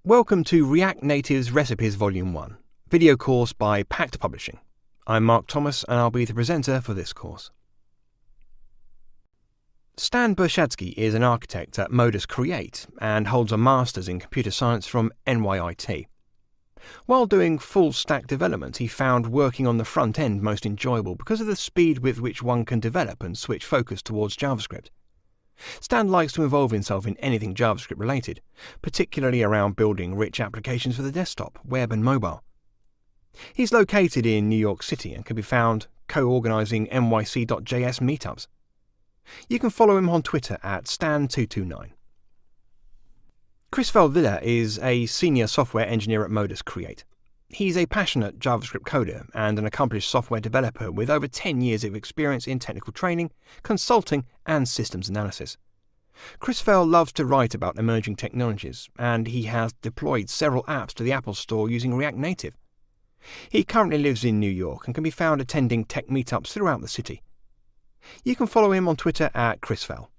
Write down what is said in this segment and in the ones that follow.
Welcome to React Native's Recipes Volume 1, video course by Packt Publishing. I'm Mark Thomas and I'll be the presenter for this course. Stan Bershadzky is an architect at Modus Create and holds a Master's in Computer Science from NYIT. While doing full-stack development, he found working on the front end most enjoyable because of the speed with which one can develop and switch focus towards JavaScript. Stan likes to involve himself in anything JavaScript related, particularly around building rich applications for the desktop, web and mobile. He's located in New York City and can be found co-organising nyc.js meetups. You can follow him on Twitter at Stan229. Chris Valvilla is a senior software engineer at Modus Create. He's a passionate JavaScript coder and an accomplished software developer with over 10 years of experience in technical training, consulting and systems analysis. Chris Val loves to write about emerging technologies, and he has deployed several apps to the Apple Store using React Native. He currently lives in New York and can be found attending tech meetups throughout the city. You can follow him on Twitter at Chris Val.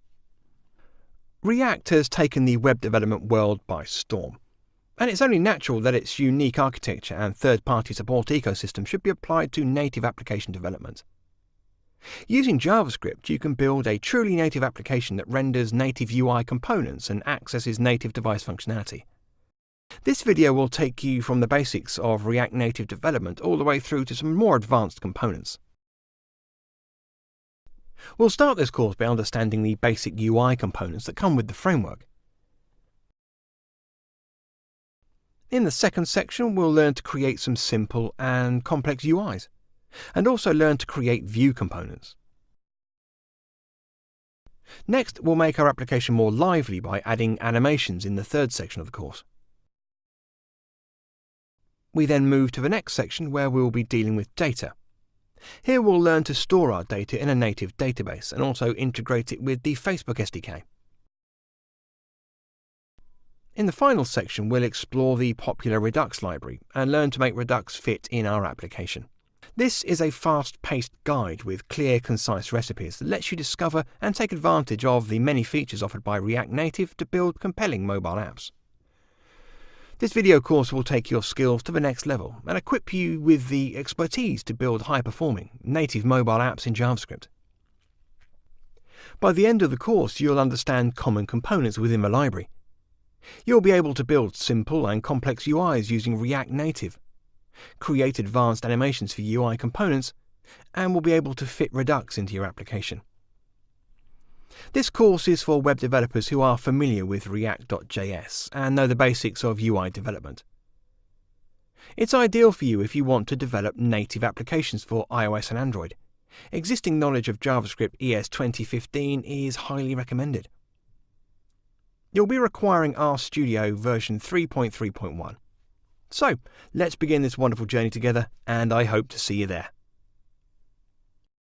React has taken the web development world by storm. And it's only natural that its unique architecture and third-party support ecosystem should be applied to native application development. Using JavaScript, you can build a truly native application that renders native UI components and accesses native device functionality. This video will take you from the basics of React Native development all the way through to some more advanced components. We'll start this course by understanding the basic UI components that come with the framework. In the second section, we'll learn to create some simple and complex UIs, and also learn to create view components. Next, we'll make our application more lively by adding animations in the third section of the course. We then move to the next section where we'll be dealing with data. Here we'll learn to store our data in a native database and also integrate it with the Facebook SDK. In the final section, we'll explore the popular Redux library and learn to make Redux fit in our application. This is a fast-paced guide with clear, concise recipes that lets you discover and take advantage of the many features offered by React Native to build compelling mobile apps. This video course will take your skills to the next level and equip you with the expertise to build high-performing, native mobile apps in JavaScript. By the end of the course, you'll understand common components within the library. You'll be able to build simple and complex UIs using React Native, create advanced animations for UI components, and will be able to fit Redux into your application. This course is for web developers who are familiar with React.js and know the basics of UI development. It's ideal for you if you want to develop native applications for iOS and Android. Existing knowledge of JavaScript ES 2015 is highly recommended. You'll be requiring RStudio version 3.3.1. So, let's begin this wonderful journey together, and I hope to see you there.